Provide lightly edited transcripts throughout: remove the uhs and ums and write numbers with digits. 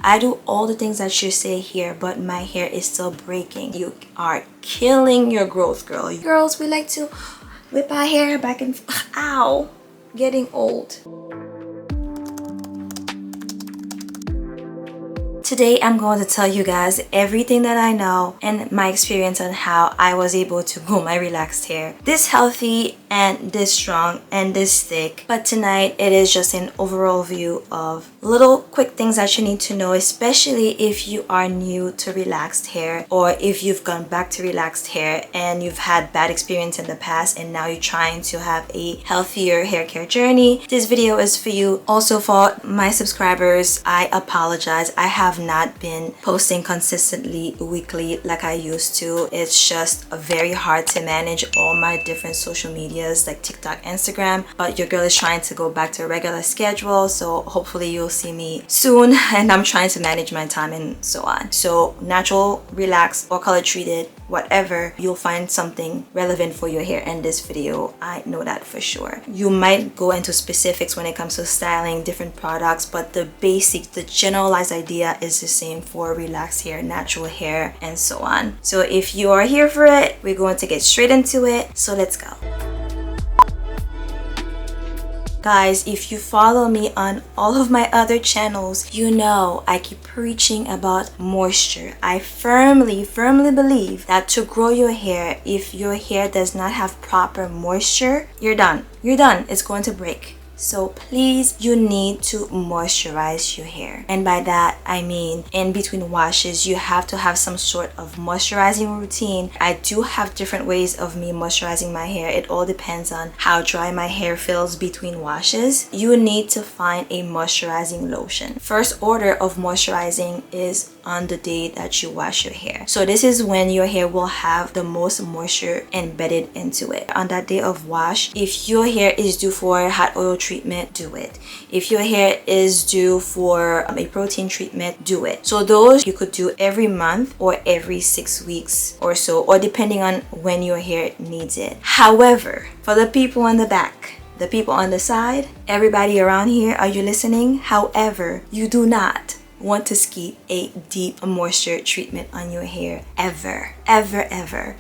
I do all the things that you say here, but my hair is still breaking. You are killing your growth, girl. Girls, we like to whip our hair back and ow, getting old. Today I'm going to tell you guys everything that I know and my experience on how I was able to grow my relaxed hair this healthy and this strong and this thick. But tonight it is just an overall view of little quick things that you need to know, especially if you are new to relaxed hair or if you've gone back to relaxed hair and you've had bad experience in the past and now you're trying to have a healthier hair care journey. This video is for you. Also for my subscribers, I apologize. I have not been posting consistently weekly like I used to. It's just very hard to manage all my different social medias like TikTok, Instagram, but your girl is trying to go back to a regular schedule, so hopefully you'll see me soon. And I'm trying to manage my time and so on. So natural, relaxed, or color treated, whatever, you'll find something relevant for your hair in this video. I know that for sure. You might go into specifics when it comes to styling different products, but the basic, the generalized idea is the same for relaxed hair, natural hair, and so on. So if you are here for it, we're going to get straight into it. So let's go. Guys, if you follow me on all of my other channels, you know I keep preaching about moisture. I firmly believe that to grow your hair, if your hair does not have proper moisture, you're done. You're done. It's going to break. So please, you need to moisturize your hair. And by that, I mean in between washes, you have to have some sort of moisturizing routine. I do have different ways of me moisturizing my hair. It all depends on how dry my hair feels between washes. You need to find a moisturizing lotion. First order of moisturizing is on the day that you wash your hair. So this is when your hair will have the most moisture embedded into it. On that day of wash, if your hair is due for a hot oil treatment, do it. If your hair is due for a protein treatment, do it. So those you could do every month or every 6 weeks or so, or depending on when your hair needs it. However, for the people on the back, the people on the side, everybody around here, are you listening? However, you do not want to skip a deep moisture treatment on your hair ever.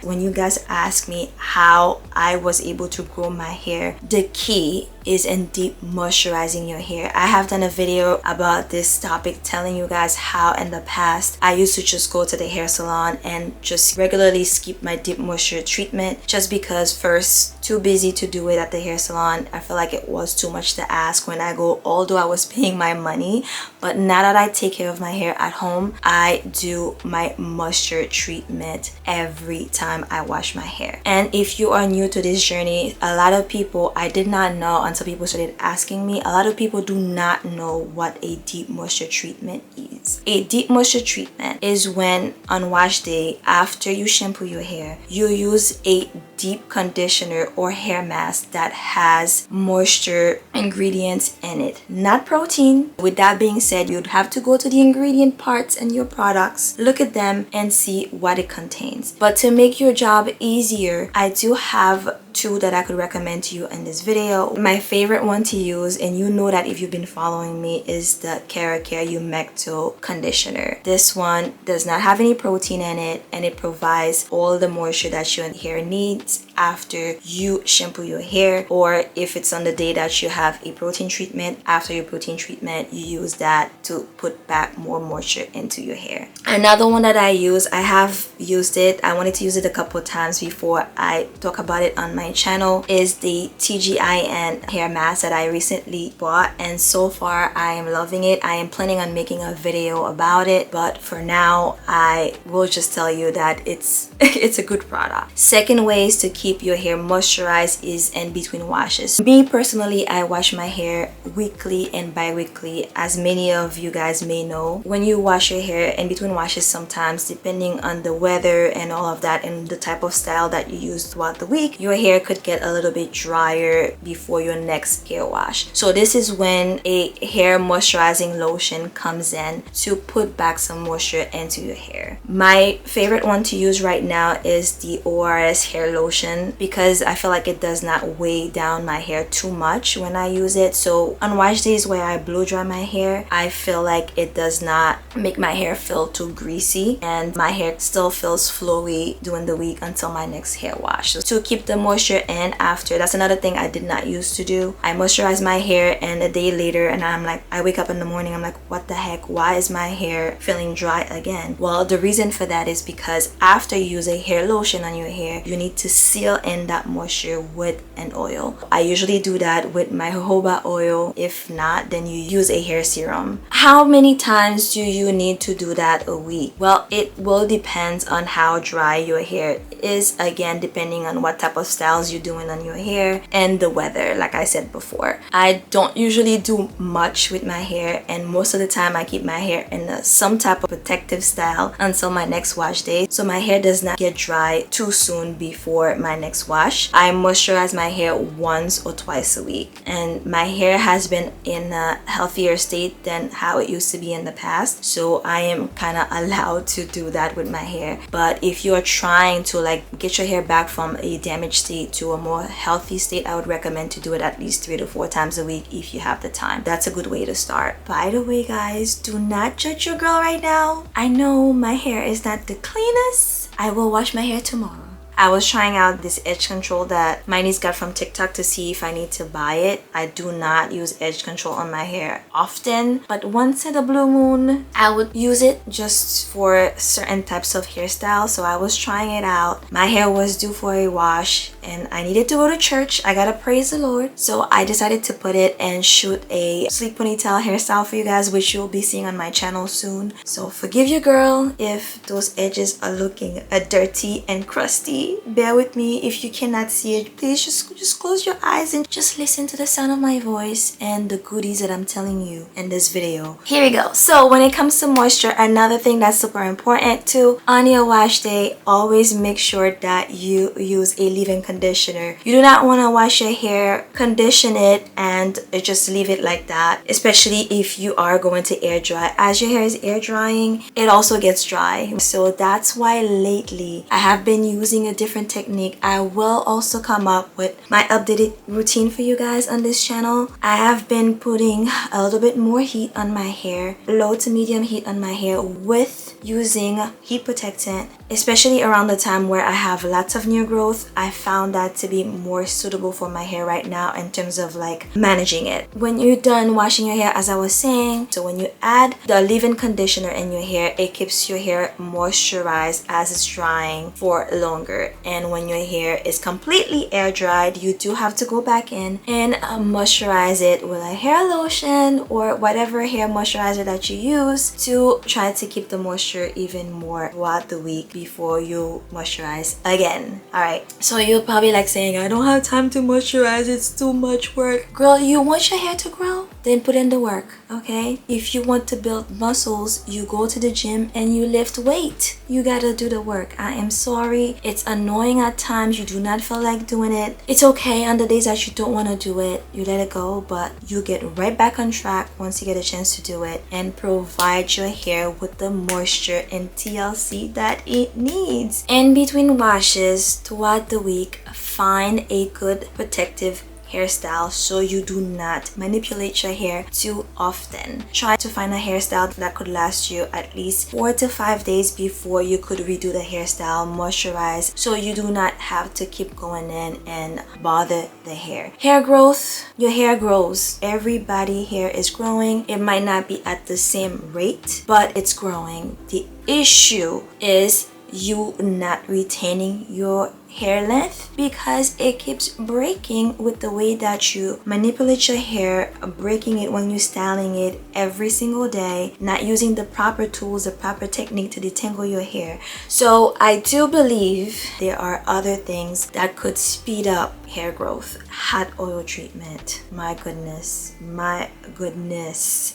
When you guys ask me how I was able to grow my hair, the key is in deep moisturizing your hair. I have done a video about this topic telling you guys how in the past I used to just go to the hair salon and just regularly skip my deep moisture treatment just because first, too busy to do it at the hair salon. I feel like it was too much to ask when I go, although I was paying my money. But now that I take care of my hair at home, I do my moisture treatment every time I wash my hair. And if you are new to this journey, a lot of people, I did not know until people started asking me, a lot of people do not know what a deep moisture treatment is. A deep moisture treatment is when on wash day, after you shampoo your hair, you use a deep conditioner or hair mask that has moisture ingredients in it, not protein. With that being said, you'd have to go to the ingredient parts in your products, look at them and see what it contains. But to make your job easier, I do have two that I could recommend to you in this video. My favorite one to use, and you know that if you've been following me, is the HairCare Humecto conditioner. This one does not have any protein in it and it provides all the moisture that your hair needs after you shampoo your hair, or if it's on the day that you have a protein treatment, after your protein treatment you use that to put back more moisture into your hair. Another one that I use, I have used it, I wanted to use it a couple of times before I talk about it on my channel, is the TGIN hair mask that I recently bought, and so far I am loving it. I am planning on making a video about it, but for now I will just tell you that it's a good product. Second ways to keep your hair moisturized is in between washes. Me personally, I wash my hair weekly and bi-weekly. As many of you guys may know, when you wash your hair in between washes, sometimes depending on the weather and all of that and the type of style that you use throughout the week, your hair could get a little bit drier before your next hair wash. So this is when a hair moisturizing lotion comes in to put back some moisture into your hair. My favorite one to use right now is the ORS hair lotion. lotion because I feel like it does not weigh down my hair too much when I use it. So on wash days where I blow dry my hair, I feel like it does not make my hair feel too greasy, and my hair still feels flowy during the week until my next hair wash. So to keep the moisture in after, that's another thing I did not used to do. I moisturize my hair and a day later, and I'm like, I wake up in the morning, I'm like, what the heck, why is my hair feeling dry again? Well, the reason for that is because after you use a hair lotion on your hair, you need to seal in that moisture with an oil. I usually do that with my jojoba oil. If not, then you use a hair serum. How many times do you need to do that a week? Well, it will depend on how dry your hair is, again depending on what type of styles you're doing on your hair and the weather. Like I said before, I don't usually do much with my hair, and most of the time I keep my hair in some type of protective style until my next wash day, so my hair does not get dry too soon before my next wash. I moisturize my hair once or twice a week, and my hair has been in a healthier state than how it used to be in the past, so I am kind of allowed to do that with my hair. But if you're trying to like get your hair back from a damaged state to a more healthy state, I would recommend to do it at least 3 to 4 times a week if you have the time. That's a good way to start. By the way, guys, do not judge your girl right now. I know my hair is not the cleanest. I will wash my hair tomorrow. I was trying out this edge control that my niece got from TikTok to see if I need to buy it. I do not use edge control on my hair often, but once in a blue moon, I would use it just for certain types of hairstyles. So I was trying it out. My hair was due for a wash and I needed to go to church. I gotta praise the Lord. So I decided to put it and shoot a sleek ponytail hairstyle for you guys, which you'll be seeing on my channel soon. So forgive your girl if those edges are looking dirty and crusty. Bear with me. If you cannot see it, please just close your eyes and just listen to the sound of my voice and the goodies that I'm telling you in this video. Here we go. So when it comes to moisture, another thing that's super important too, on your wash day, always make sure that you use a leave-in conditioner. You do not want to wash your hair, condition it, and just leave it like that, especially if you are going to air dry. As your hair is air drying, it also gets dry. So that's why lately I have been using a different technique. I will also come up with my updated routine for you guys on this channel. I have been putting a little bit more heat on my hair, low to medium heat on my hair, with using heat protectant, especially around the time where I have lots of new growth. I found that to be more suitable for my hair right now in terms of like managing it. When you're done washing your hair, as I was saying, so when you add the leave-in conditioner in your hair, it keeps your hair moisturized as it's drying for longer. And when your hair is completely air dried, you do have to go back in and moisturize it with a hair lotion or whatever hair moisturizer that you use to try to keep the moisture even more throughout the week before you moisturize again. All right, so you're probably like saying, I don't have time to moisturize, it's too much work. Girl, you want your hair to grow? Then put in the work, okay? If you want to build muscles, you go to the gym and you lift weight. You gotta do the work. I am sorry, it's annoying at times. You do not feel like doing it. It's okay on the days that you don't want to do it. You let it go, but you get right back on track once you get a chance to do it and provide your hair with the moisture and TLC that it needs. In between washes throughout the week, find a good protective hairstyle so you do not manipulate your hair too often. Try to find a hairstyle that could last you at least 4 to 5 days before you could redo the hairstyle, moisturize, so you do not have to keep going in and bother the hair. Hair growth, your hair grows. Everybody hair is growing. It might not be at the same rate, but it's growing. The issue is you not retaining your hair length because it keeps breaking with the way that you manipulate your hair, breaking it when you're styling it every single day, not using the proper tools, the proper technique to detangle your hair. So I do believe there are other things that could speed up hair growth, hot oil treatment. My goodness,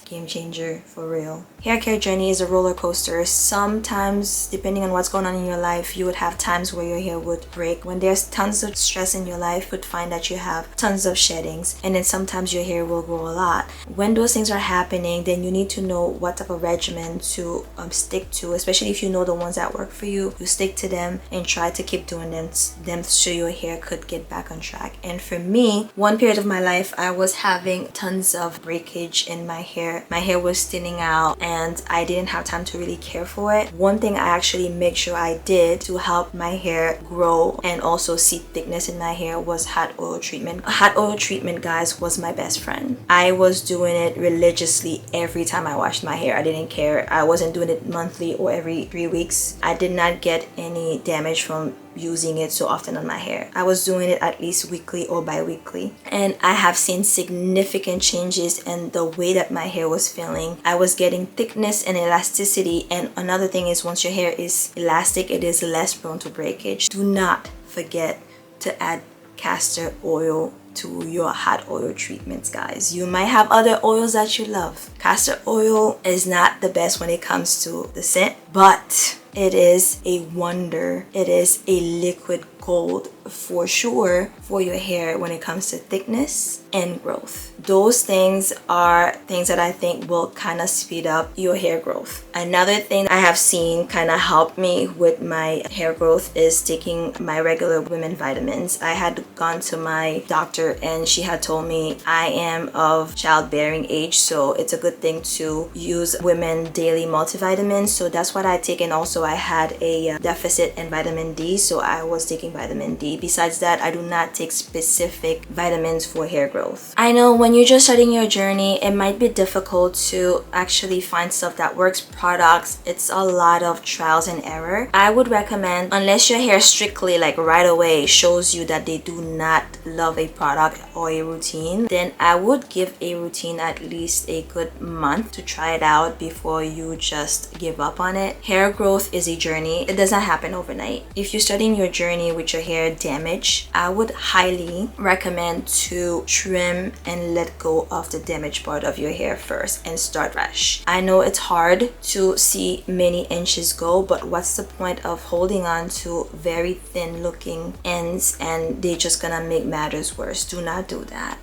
game changer for real. Hair care journey is a roller coaster. Sometimes, depending on what's going on in your life, you would have times where your hair would break. When there's tons of stress in your life, you would find that you have tons of sheddings, and then sometimes your hair will grow a lot. When those things are happening, then you need to know what type of regimen to stick to, especially if you know the ones that work for you. You stick to them and try to keep doing them so your hair could get back on track. And for me, one period of my life, I was having tons of breakage in my hair. My hair was thinning out and I didn't have time to really care for it. One thing I actually make sure I did to help my hair grow and also see thickness in my hair was hot oil treatment. Hot oil treatment, guys, was my best friend. I was doing it religiously every time I washed my hair. I didn't care. I wasn't doing it monthly or every 3 weeks. I did not get any damage from using it so often on my hair. I was doing it at least weekly or bi-weekly, and I have seen significant changes in the way that my hair was feeling. I was getting thickness and elasticity, and another thing is, once your hair is elastic, it is less prone to breakage. Do not forget to add castor oil to your hot oil treatments, guys. You might have other oils that you love. Castor oil is not the best when it comes to the scent, but it is a wonder. It is a liquid gold for sure for your hair when it comes to thickness and growth. Those things are things that I think will kind of speed up your hair growth. Another thing I have seen kind of help me with my hair growth is taking my regular women vitamins. I had gone to my doctor and she had told me I am of childbearing age, so it's a good thing to use women daily multivitamins. So that's what I take, and also I had a deficit in vitamin D, so I was taking vitamin D. Besides that, I do not take specific vitamins for hair growth. I know when you're just starting your journey, it might be difficult to actually find stuff that works, products. It's a lot of trials and error. I would recommend, unless your hair strictly like right away shows you that they do not love a product or a routine, then I would give a routine at least a good month to try it out before you just give up on it. Hair growth is a journey. It doesn't happen overnight. If you're starting your journey with your hair damaged, I would highly recommend to trim and let go of the damaged part of your hair first and start fresh. I know it's hard to see many inches go, but what's the point of holding on to very thin looking ends and they're just gonna make matters worse? Do not do that.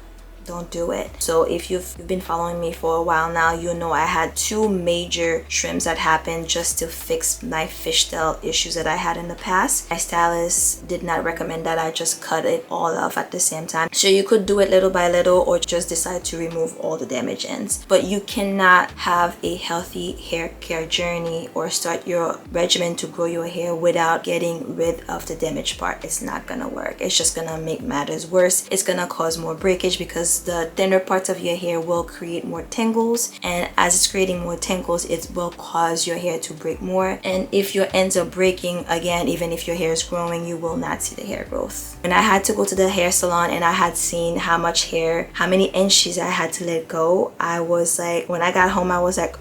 Don't do it. So if you've been following me for a while now, you know I had 2 major trims that happened just to fix my fishtail issues that I had in the past. My stylist did not recommend that I just cut it all off at the same time. So you could do it little by little or just decide to remove all the damaged ends. But you cannot have a healthy hair care journey or start your regimen to grow your hair without getting rid of the damaged part. It's not gonna work. It's just gonna make matters worse. It's gonna cause more breakage because the thinner parts of your hair will create more tangles, and as it's creating more tangles, it will cause your hair to break more. And if your ends are breaking, again, even if your hair is growing, you will not see the hair growth. When I had to go to the hair salon and I had seen how many inches I had to let go, I was like, when I got home, I was like,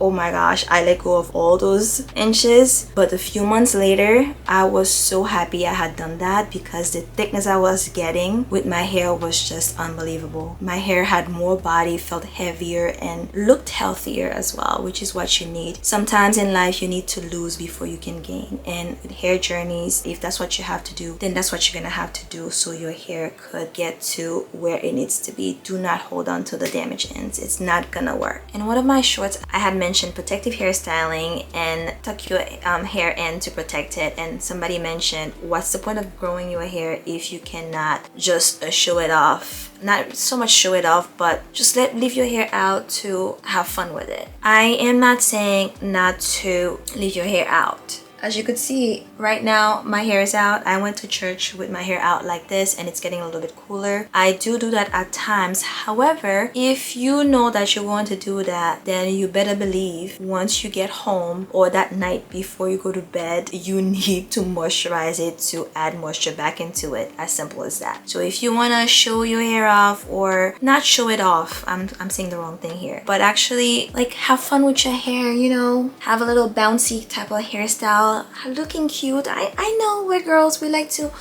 oh my gosh, I let go of all those inches. But a few months later, I was so happy I had done that because the thickness I was getting with my hair was just unbelievable. My hair had more body, felt heavier, and looked healthier as well, which is what you need. Sometimes in life, you need to lose before you can gain. And with hair journeys, if that's what you have to do, then that's what you're gonna have to do so your hair could get to where it needs to be. Do not hold on to the damaged ends. It's not gonna work. In one of my shorts, I had mentioned protective hairstyling and tuck your hair in to protect it, and somebody mentioned, what's the point of growing your hair if you cannot just show it off? Not so much show it off, but just leave your hair out to have fun with it. I am not saying not to leave your hair out. As you could see, right now my hair is out. I went to church with my hair out like this and it's getting a little bit cooler. I do that at times. However, if you know that you're going to do that, then you better believe once you get home or that night before you go to bed, you need to moisturize it to add moisture back into it. As simple as that. So if you want to show your hair off, or not show it off, I'm saying the wrong thing here, but actually like have fun with your hair, you know, have a little bouncy type of hairstyle, looking cute. I know we're girls, we like to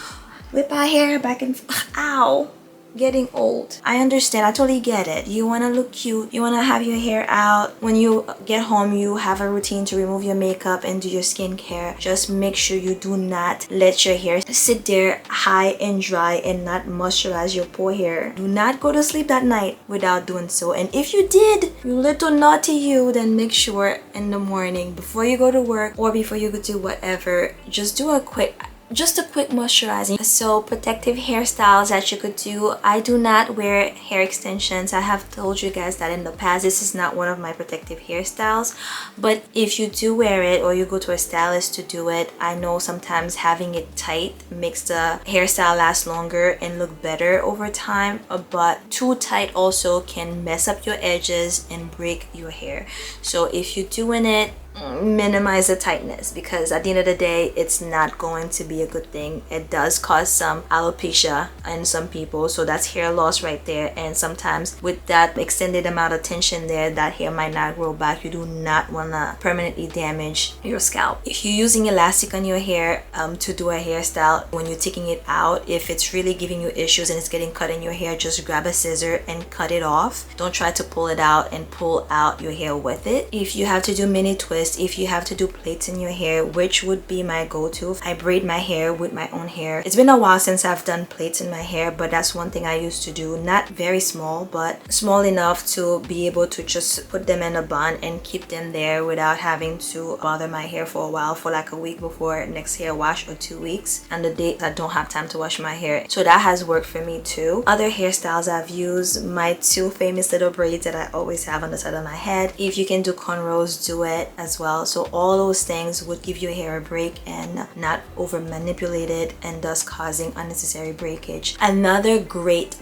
whip our hair back and ow, getting old. I understand. I totally get it. You want to look cute. You want to have your hair out. When you get home, you have a routine to remove your makeup and do your skincare. Just make sure you do not let your hair sit there high and dry and not moisturize your poor hair. Do not go to sleep that night without doing so. And if you did, you little naughty you, then make sure in the morning before you go to work or before you go to whatever, just do a quick moisturizing. So protective hairstyles that you could do. I do not wear hair extensions. I have told you guys that in the past. This is not one of my protective hairstyles, but if you do wear it or you go to a stylist to do it, I know sometimes having it tight makes the hairstyle last longer and look better over time, but too tight also can mess up your edges and break your hair. So if you're doing it, minimize the tightness, because at the end of the day it's not going to be a good thing. It does cause some alopecia in some people, so that's hair loss right there. And sometimes with that extended amount of tension there, that hair might not grow back. You do not want to permanently damage your scalp. If you're using elastic on your hair to do a hairstyle, when you're taking it out, if it's really giving you issues and it's getting cut in your hair, just grab a scissor and cut it off. Don't try to pull it out and pull out your hair with it. If you have to do mini twists, if you have to do plaits in your hair, which would be my go-to, I braid my hair with my own hair. It's been a while since I've done plaits in my hair, but that's one thing I used to do. Not very small, but small enough to be able to just put them in a bun and keep them there without having to bother my hair for a while, for like a week before next hair wash or 2 weeks, and the days I don't have time to wash my hair. So that has worked for me too. Other hairstyles I've used, my 2 famous little braids that I always have on the side of my head. If you can do cornrows, do it as well. So all those things would give your hair a break and not over manipulate it, and thus causing unnecessary breakage. Another great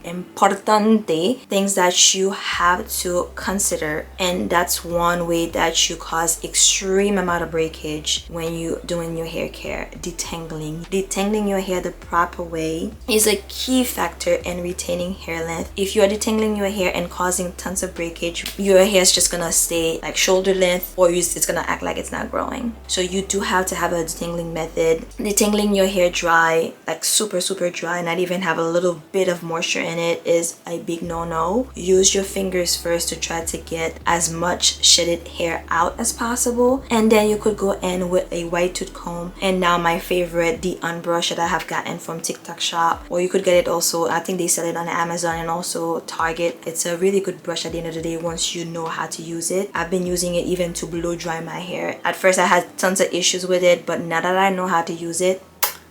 importante things that you have to consider, and that's one way that you cause extreme amount of breakage when you doing your hair care: detangling. Detangling your hair the proper way is a key factor in retaining hair length. If you are detangling your hair and causing tons of breakage, your hair is just gonna stay like shoulder length, or it's gonna act like it's not growing. So you do have to have a detangling method. Detangling your hair dry, like super dry, not even have a little bit of moisture in it, is a big no-no. Use your fingers first to try to get as much shedded hair out as possible, and then you could go in with a white tooth comb. And now my favorite, the unbrush that I have gotten from TikTok shop, or you could get it also, I think they sell it on Amazon and also Target. It's a really good brush at the end of the day once you know how to use it. I've been using it even to blow dry my hair. At first I had tons of issues with it, but now that I know how to use it,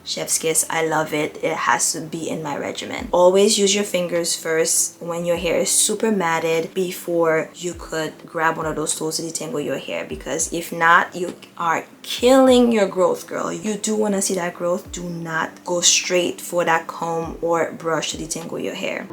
chef's kiss, I love it. It has to be in my regimen. Always use your fingers first when your hair is super matted before you could grab one of those tools to detangle your hair, because if not, you are killing your growth, girl. You do want to see that growth. Do not go straight for that comb or brush to detangle your hair.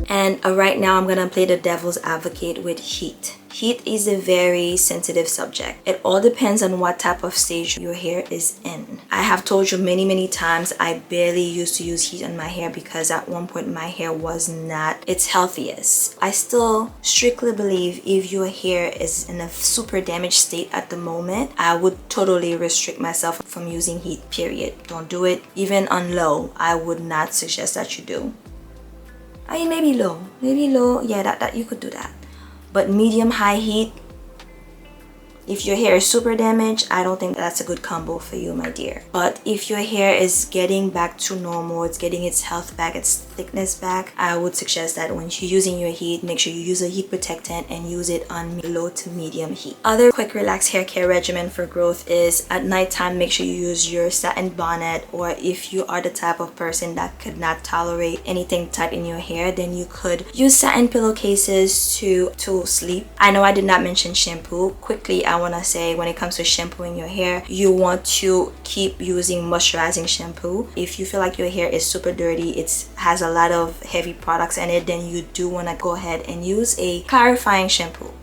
And right now I'm gonna play the devil's advocate with heat. Heat is a very sensitive subject. It all depends on what type of stage your hair is in. I have told you many times I barely used to use heat on my hair because at one point my hair was not its healthiest. I still strictly believe if your hair is in a super damaged state at the moment, I would totally restrict myself from using heat, period. Don't do it. Even on low, I would not suggest that you do. I mean, maybe low, yeah, that you could do that. But medium high heat, if your hair is super damaged, I don't think that's a good combo for you, my dear. But if your hair is getting back to normal, it's getting its health back, its thickness back, I would suggest that when you're using your heat, make sure you use a heat protectant and use it on low to medium heat. Other quick relaxed hair care regimen for growth is at nighttime, make sure you use your satin bonnet, or if you are the type of person that could not tolerate anything tight in your hair, then you could use satin pillowcases to sleep. I know I did not mention shampoo. Quickly, I want to say when it comes to shampooing your hair, you want to keep using moisturizing shampoo. If you feel like your hair is super dirty, it has a lot of heavy products in it, then you do want to go ahead and use a clarifying shampoo.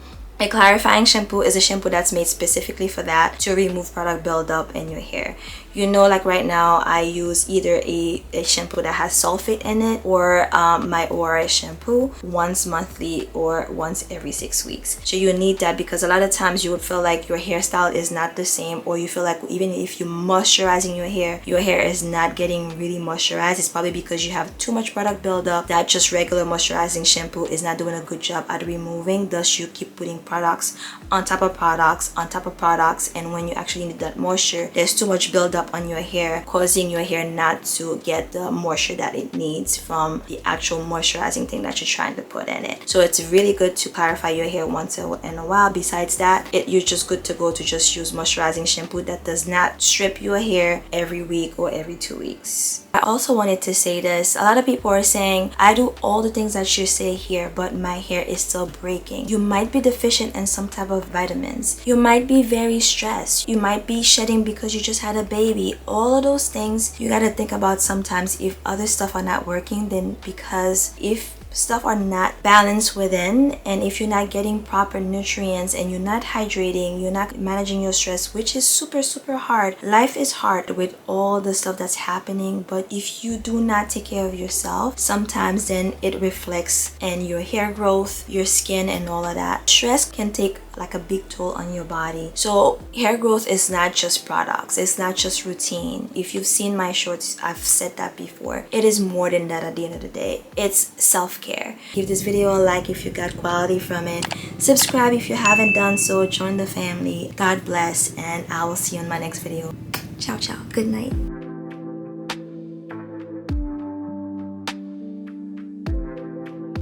A clarifying shampoo is a shampoo that's made specifically for that, to remove product buildup in your hair. You know, like right now I use either a shampoo that has sulfate in it, or my ORS shampoo once monthly or once every 6 weeks. So you need that, because a lot of times you would feel like your hairstyle is not the same, or you feel like even if you're moisturizing your hair is not getting really moisturized. It's probably because you have too much product buildup that just regular moisturizing shampoo is not doing a good job at removing. Thus you keep putting products on top of products on top of products, and when you actually need that moisture, there's too much buildup on your hair, causing your hair not to get the moisture that it needs from the actual moisturizing thing that you're trying to put in it. So it's really good to clarify your hair once in a while. Besides that, you're just good to go to just use moisturizing shampoo that does not strip your hair every week or every 2 weeks. I also wanted to say this. A lot of people are saying, I do all the things that you say here, but my hair is still breaking. You might be deficient in some type of vitamins. You might be very stressed. You might be shedding because you just had a baby. All of those things you got to think about sometimes. If other stuff are not working, then because if stuff are not balanced within, and if you're not getting proper nutrients and you're not hydrating, you're not managing your stress, which is super hard. Life is hard with all the stuff that's happening, but if you do not take care of yourself, sometimes then it reflects in your hair growth, your skin, and all of that. Stress can take like a big toll on your body. So hair growth is not just products, it's not just routine. If you've seen my shorts, I've said that before. It is more than that. At the end of the day, it's self-care. Give this video a like if you got quality from it. Subscribe if you haven't done so. Join the family. God bless, and I will see you in my next video. Ciao ciao. Good night.